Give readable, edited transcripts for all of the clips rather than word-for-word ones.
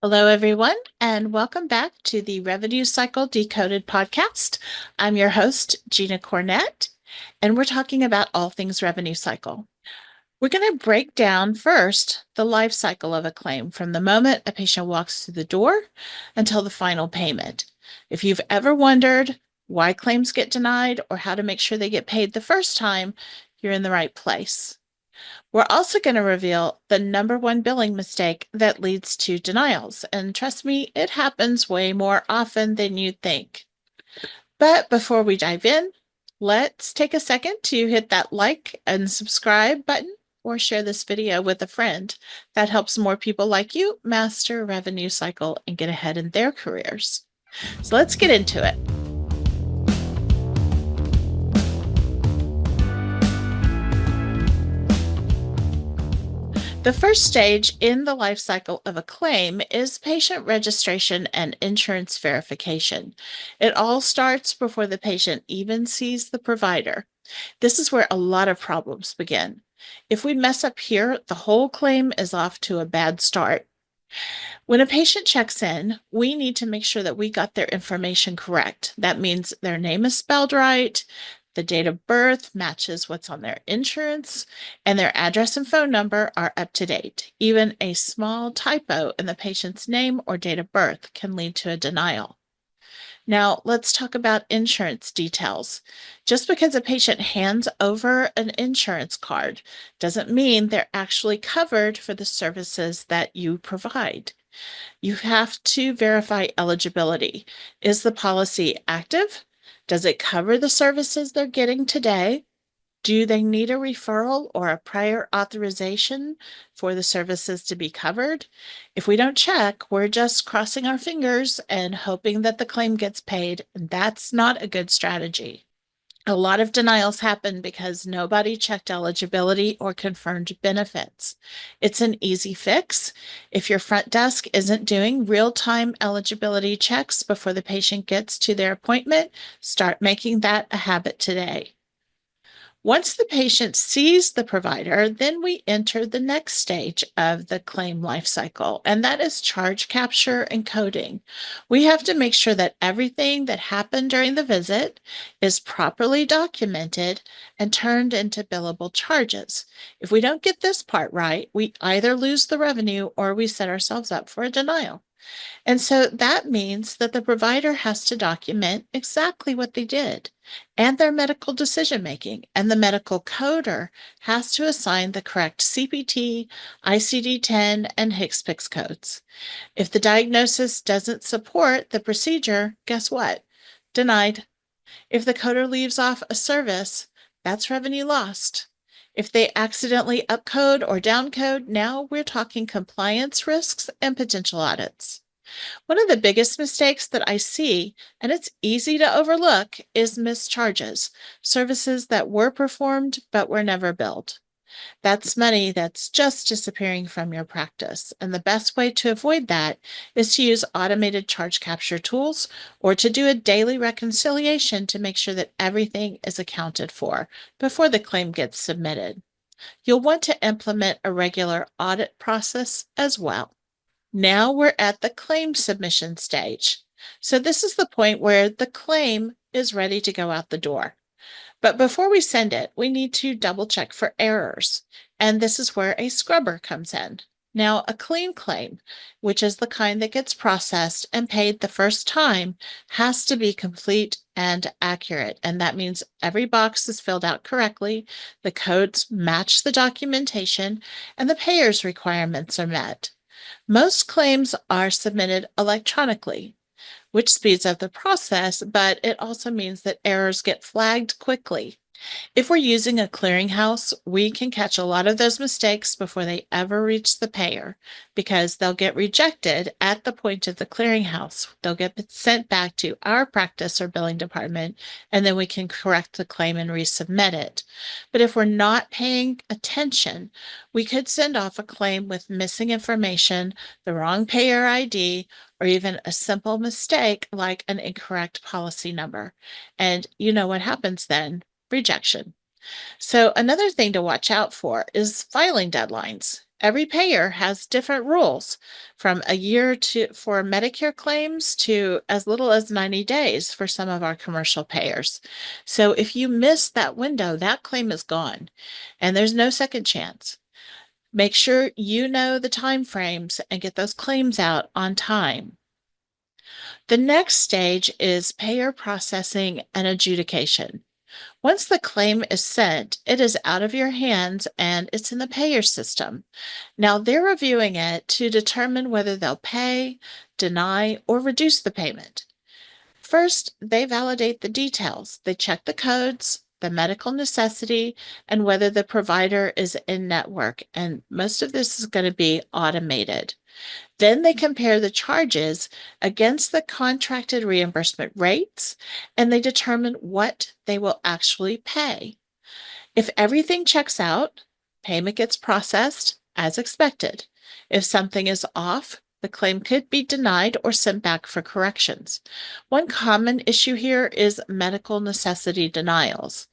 Hello, everyone, and welcome back to the Revenue Cycle Decoded podcast. I'm your host, Gina Cornett, and we're talking about all things revenue cycle. We're going to break down first the life cycle of a claim from the moment a patient walks through the door until the final payment. If you've ever wondered why claims get denied or how to make sure they get paid the first time, you're in the right place. We're also going to reveal the number one billing mistake that leads to denials. And trust me, it happens way more often than you'd think. But before we dive in, let's take a second to hit that like and subscribe button or share this video with a friend. That helps more people like you master revenue cycle and get ahead in their careers. So let's get into it. The first stage in the life cycle of a claim is patient registration and insurance verification. It all starts before the patient even sees the provider. This is where a lot of problems begin. If we mess up here, the whole claim is off to a bad start. When a patient checks in, we need to make sure that we got their information correct. That means their name is spelled right, the date of birth matches what's on their insurance, and their address and phone number are up to date. Even a small typo in the patient's name or date of birth can lead to a denial. Now, let's talk about insurance details. Just because a patient hands over an insurance card doesn't mean they're actually covered for the services that you provide. You have to verify eligibility. Is the policy active? Does it cover the services they're getting today? Do they need a referral or a prior authorization for the services to be covered? If we don't check, we're just crossing our fingers and hoping that the claim gets paid. And that's not a good strategy. A lot of denials happen because nobody checked eligibility or confirmed benefits. It's an easy fix. If your front desk isn't doing real-time eligibility checks before the patient gets to their appointment, start making that a habit today. Once the patient sees the provider, then we enter the next stage of the claim life cycle, and that is charge capture and coding. We have to make sure that everything that happened during the visit is properly documented and turned into billable charges. If we don't get this part right, we either lose the revenue or we set ourselves up for a denial. And so that means that the provider has to document exactly what they did and their medical decision making. And the medical coder has to assign the correct CPT, ICD-10, and HCPCS codes. If the diagnosis doesn't support the procedure, guess what? Denied. If the coder leaves off a service, that's revenue lost. If they accidentally upcode or downcode, now we're talking compliance risks and potential audits. One of the biggest mistakes that I see, and it's easy to overlook, is missed charges, services that were performed but were never billed. That's money that's just disappearing from your practice. And the best way to avoid that is to use automated charge capture tools or to do a daily reconciliation to make sure that everything is accounted for before the claim gets submitted. You'll want to implement a regular audit process as well. Now we're at the claim submission stage. So this is the point where the claim is ready to go out the door. But before we send it, we need to double check for errors. And this is where a scrubber comes in. Now, a clean claim, which is the kind that gets processed and paid the first time, has to be complete and accurate. And that means every box is filled out correctly, the codes match the documentation, and the payer's requirements are met. Most claims are submitted electronically, which speeds up the process, but it also means that errors get flagged quickly. If we're using a clearinghouse, we can catch a lot of those mistakes before they ever reach the payer because they'll get rejected at the point of the clearinghouse. They'll get sent back to our practice or billing department, and then we can correct the claim and resubmit it. But if we're not paying attention, we could send off a claim with missing information, the wrong payer ID, or even a simple mistake like an incorrect policy number. And you know what happens then? Rejection. So another thing to watch out for is filing deadlines. Every payer has different rules, from a year to for Medicare claims to as little as 90 days for some of our commercial payers. So if you miss that window, that claim is gone and there's no second chance. Make sure you know the time frames and get those claims out on time. The next stage is payer processing and adjudication. Once the claim is sent, it is out of your hands and it's in the payer system. Now they're reviewing it to determine whether they'll pay, deny, or reduce the payment. First, they validate the details. They check the codes, the medical necessity, and whether the provider is in network. And most of this is going to be automated. Then they compare the charges against the contracted reimbursement rates and they determine what they will actually pay. If everything checks out, payment gets processed as expected. If something is off, the claim could be denied or sent back for corrections. One common issue here is medical necessity denials.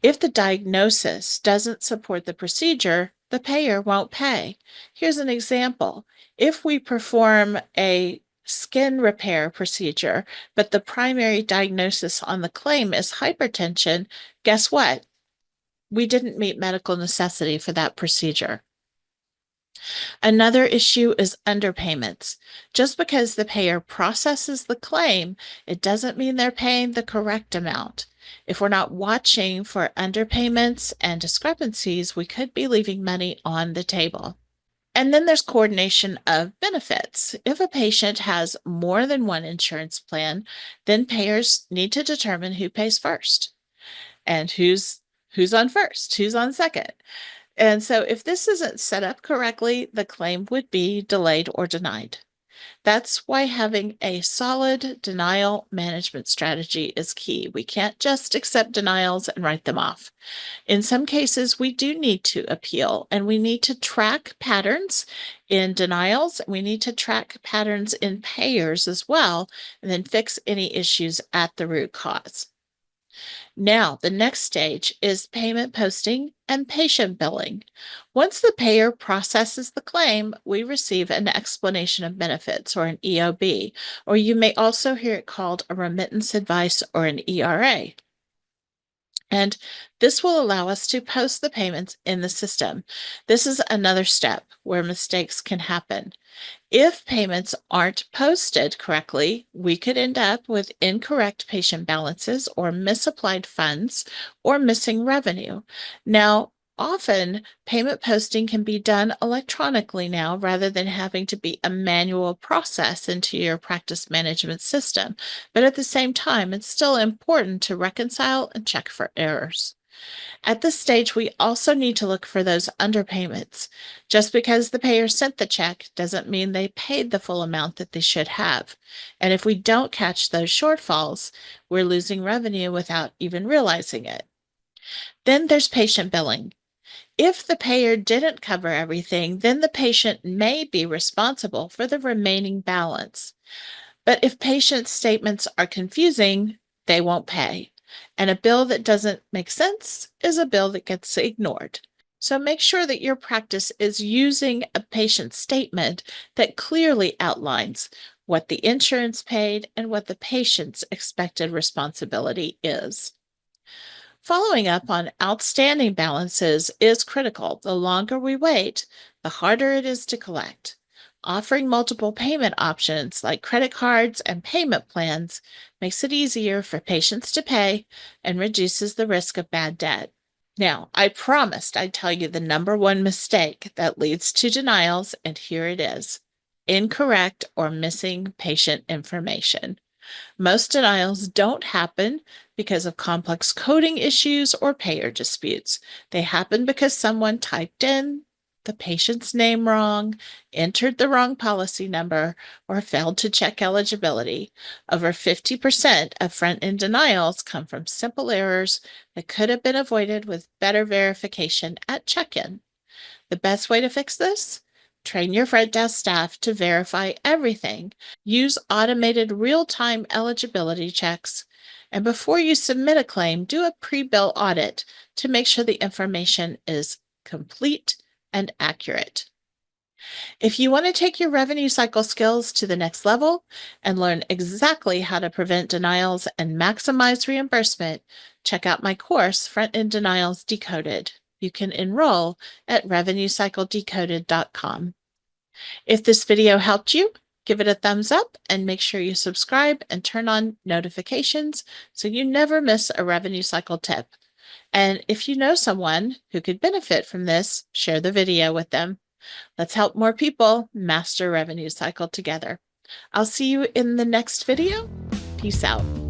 If the diagnosis doesn't support the procedure, the payer won't pay. Here's an example. If we perform a skin repair procedure, but the primary diagnosis on the claim is hypertension, guess what? We didn't meet medical necessity for that procedure. Another issue is underpayments. Just because the payer processes the claim, it doesn't mean they're paying the correct amount. If we're not watching for underpayments and discrepancies, we could be leaving money on the table. And then there's coordination of benefits. If a patient has more than one insurance plan, then payers need to determine who pays first and who's on first, who's on second. And so if this isn't set up correctly, the claim would be delayed or denied. That's why having a solid denial management strategy is key. We can't just accept denials and write them off. In some cases, we do need to appeal and we need to track patterns in denials. We need to track patterns in payers as well, and then fix any issues at the root cause. Now, the next stage is payment posting and patient billing. Once the payer processes the claim, we receive an explanation of benefits or an EOB, or you may also hear it called a remittance advice or an ERA. And this will allow us to post the payments in the system. This is another step where mistakes can happen. If payments aren't posted correctly, we could end up with incorrect patient balances or misapplied funds or missing revenue. Now, often payment posting can be done electronically now rather than having to be a manual process into your practice management system. But at the same time, it's still important to reconcile and check for errors. At this stage, we also need to look for those underpayments. Just because the payer sent the check doesn't mean they paid the full amount that they should have. And if we don't catch those shortfalls, we're losing revenue without even realizing it. Then there's patient billing. If the payer didn't cover everything, then the patient may be responsible for the remaining balance. But if patient statements are confusing, they won't pay. And a bill that doesn't make sense is a bill that gets ignored. So make sure that your practice is using a patient statement that clearly outlines what the insurance paid and what the patient's expected responsibility is. Following up on outstanding balances is critical. The longer we wait, the harder it is to collect. Offering multiple payment options like credit cards and payment plans makes it easier for patients to pay and reduces the risk of bad debt. Now, I promised I'd tell you the number one mistake that leads to denials, and here it is: incorrect or missing patient information. Most denials don't happen because of complex coding issues or payer disputes. They happen because someone typed in the patient's name wrong, entered the wrong policy number, or failed to check eligibility. Over 50% of front-end denials come from simple errors that could have been avoided with better verification at check-in. The best way to fix this? Train your front desk staff to verify everything. Use automated real-time eligibility checks. And before you submit a claim, do a pre-bill audit to make sure the information is complete and accurate. If you want to take your revenue cycle skills to the next level and learn exactly how to prevent denials and maximize reimbursement, check out my course, Front End Denials Decoded. You can enroll at revenuecycledecoded.com. If this video helped you, give it a thumbs up and make sure you subscribe and turn on notifications so you never miss a revenue cycle tip. And if you know someone who could benefit from this, share the video with them. Let's help more people master revenue cycle together. I'll see you in the next video. Peace out.